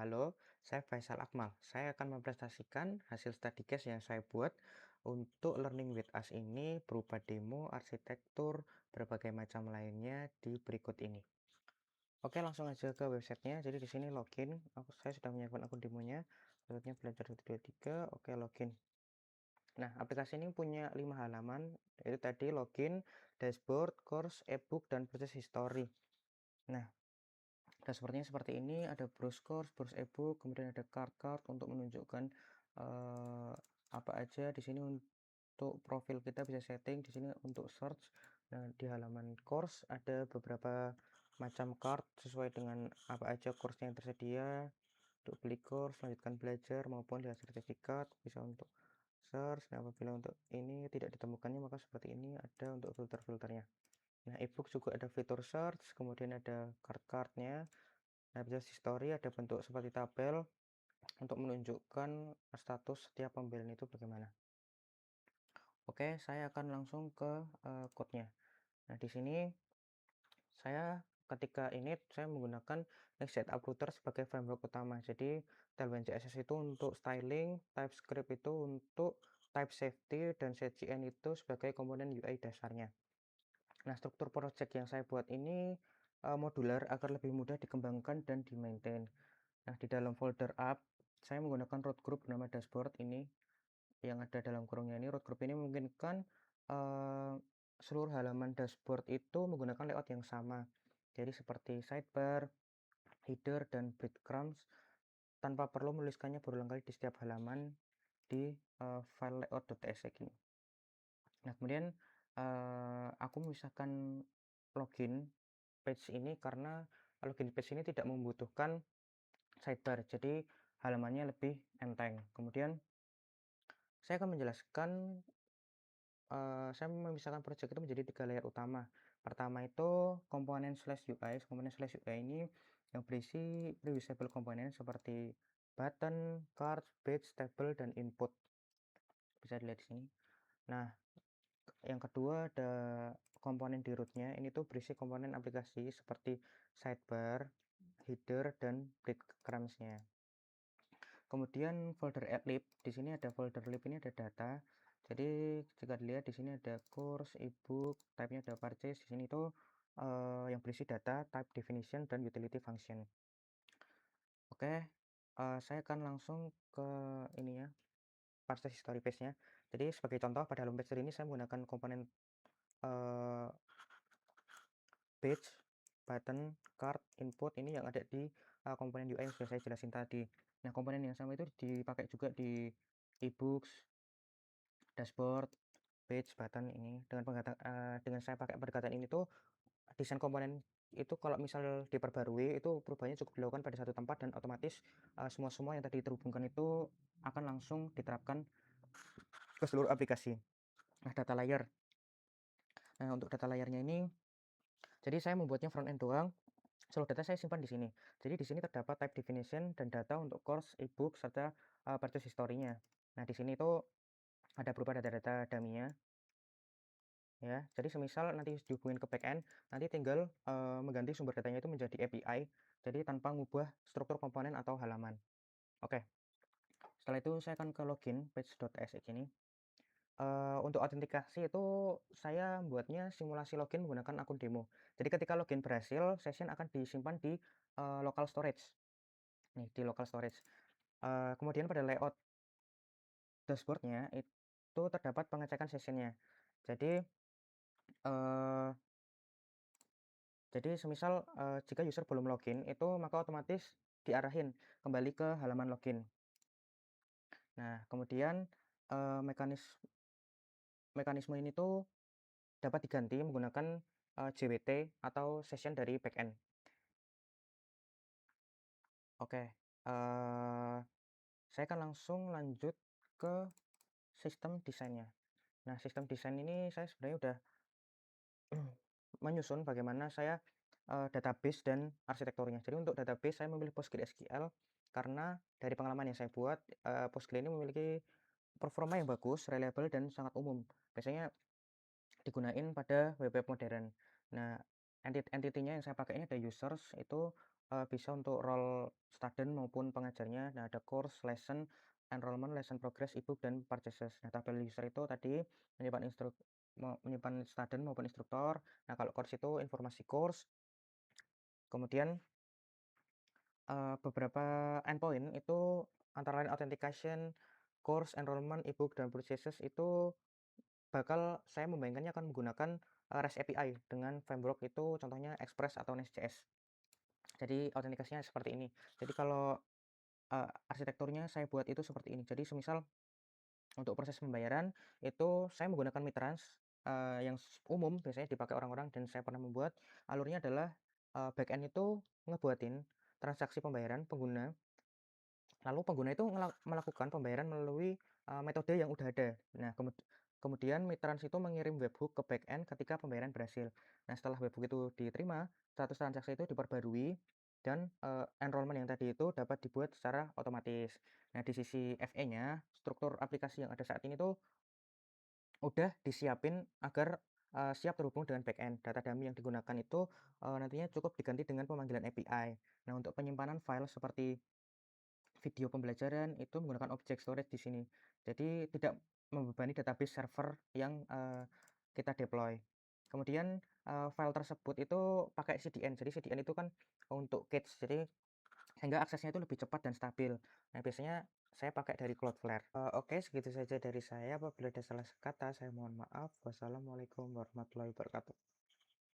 Halo, saya Faisal Akmal. Saya akan mempresentasikan hasil study case yang saya buat untuk Learning with Us ini berupa demo, arsitektur, berbagai macam lainnya di berikut ini. Oke, langsung aja ke websitenya. Jadi di sini login. Saya sudah menyiapkan akun demonya. Passwordnya belajar123. Oke, login. Nah, aplikasi ini punya 5 halaman. Itu tadi login, dashboard, course, ebook, dan proses history. Nah, dashboardnya seperti ini, ada browse course, browse ebook, kemudian ada card untuk menunjukkan apa aja. Di sini untuk profil kita bisa setting, di sini untuk search. Nah, di halaman course ada beberapa macam card sesuai dengan apa aja course yang tersedia. Untuk beli course, lanjutkan belajar maupun lihat sertifikat, bisa untuk search. Nah, apabila untuk ini tidak ditemukannya maka seperti ini ada untuk filter-filternya. Nah, ebook juga ada fitur search, kemudian ada card-cardnya. Nah, bisa history ada bentuk seperti tabel untuk menunjukkan status setiap pembelian itu bagaimana. Oke, saya akan langsung ke code-nya. Nah, di sini saya ketika ini saya menggunakan Next Setup Router sebagai framework utama. Jadi Tailwind CSS itu untuk styling, TypeScript itu untuk type safety, dan CGN itu sebagai komponen UI dasarnya. Nah, struktur project yang saya buat ini modular agar lebih mudah dikembangkan dan di-maintain. Nah, di dalam folder app, saya menggunakan root group bernama dashboard ini, yang ada dalam kurungnya ini. Root group ini memungkinkan seluruh halaman dashboard itu menggunakan layout yang sama. Jadi seperti sidebar, header, dan breadcrumbs tanpa perlu menuliskannya berulang kali di setiap halaman di file layout.tsx ini. Nah, kemudian aku memisahkan login page ini karena login page ini tidak membutuhkan sidebar, jadi halamannya lebih enteng. Kemudian saya akan menjelaskan, saya memisahkan project itu menjadi 3 layer utama. Pertama itu komponen /UI. Komponen /UI ini yang berisi reusable komponen seperti button, card, badge, table, dan input. Bisa dilihat di sini. Nah, yang kedua ada komponen di rootnya. Ini tuh berisi komponen aplikasi seperti sidebar, header, dan breadcrumbs-nya. Kemudian folder adlib, di sini ada folder lib, ini ada data. Jadi jika dilihat di sini ada course, ebook, type-nya ada purchase. Di sini itu yang berisi data, type, definition, dan utility function. Oke, saya akan langsung ke ini ya, parse history page-nya. Jadi sebagai contoh pada home page ini saya menggunakan komponen page, button, card, input ini yang ada di komponen UI yang sudah saya jelasin tadi. Nah, komponen yang sama itu dipakai juga di ebooks, dashboard, page, button ini. Dengan saya pakai pendekatan ini tuh desain komponen itu kalau misal diperbarui itu perubahannya cukup dilakukan pada satu tempat, dan otomatis semua yang tadi terhubungkan itu akan langsung diterapkan ke seluruh aplikasi. Nah, data layer. Nah, untuk data layernya ini, jadi saya membuatnya front end doang. Seluruh data saya simpan di sini. Jadi di sini terdapat type definition dan data untuk course, ebook, serta purchase history-nya. Nah, di sini itu ada berupa data-data dummy-nya ya. Jadi semisal nanti dihubungin ke backend, nanti tinggal mengganti sumber datanya itu menjadi API. Jadi tanpa ngubah struktur komponen atau halaman. Oke. Setelah itu saya akan ke login page.tsx ini. Untuk autentikasi itu saya buatnya simulasi login menggunakan akun demo. Jadi ketika login berhasil, session akan disimpan di local storage. Nih, di local storage. Kemudian pada layout dashboardnya itu terdapat pengecekan sessionnya. Jadi semisal jika user belum login itu maka otomatis diarahin kembali ke halaman login. Nah, kemudian mekanisme ini tuh dapat diganti menggunakan JWT atau session dari backend. Oke, saya akan langsung lanjut ke sistem desainnya. Nah, sistem desain ini saya sebenarnya udah menyusun bagaimana saya database dan arsitekturnya. Jadi untuk database saya memilih PostgreSQL karena dari pengalaman yang saya buat, Postgre ini memiliki performa yang bagus, reliable, dan sangat umum. Biasanya digunain pada web-web modern. Nah, entity-nya yang saya pakai ini ada users, itu bisa untuk role student maupun pengajarnya. Nah, ada course, lesson, enrollment, lesson progress, ebook, dan purchases. Nah, tabel user itu tadi menyimpan menyimpan student maupun instruktur. Nah, kalau course itu informasi course, kemudian beberapa endpoint itu antara lain authentication, course, enrollment, ebook, dan purchases itu bakal saya membayangkannya akan menggunakan REST API dengan framework itu contohnya Express atau Nest.js. Jadi autentikasinya seperti ini. Jadi kalau arsitekturnya saya buat itu seperti ini. Jadi semisal untuk proses pembayaran itu saya menggunakan Mitrans, yang umum biasanya dipakai orang-orang dan saya pernah membuat. Alurnya adalah, backend itu ngebuatin transaksi pembayaran pengguna, lalu pengguna itu melakukan pembayaran melalui, metode yang udah ada. Nah, kemudian Mitrans itu mengirim webhook ke backend ketika pembayaran berhasil. Nah, setelah webhook itu diterima, status transaksi itu diperbarui dan, enrollment yang tadi itu dapat dibuat secara otomatis. Nah, di sisi FE-nya, struktur aplikasi yang ada saat ini tuh udah disiapin agar, siap terhubung dengan backend. Data dummy yang digunakan itu, nantinya cukup diganti dengan pemanggilan API. Nah, untuk penyimpanan file seperti video pembelajaran itu menggunakan object storage di sini. Jadi tidak membebani database server yang, kita deploy. Kemudian, file tersebut itu pakai CDN. Jadi CDN itu kan untuk cache, jadi sehingga aksesnya itu lebih cepat dan stabil. Nah, biasanya saya pakai dari Cloudflare. Oke, segitu saja dari saya. Apabila ada salah kata, saya mohon maaf. Wassalamualaikum warahmatullahi wabarakatuh.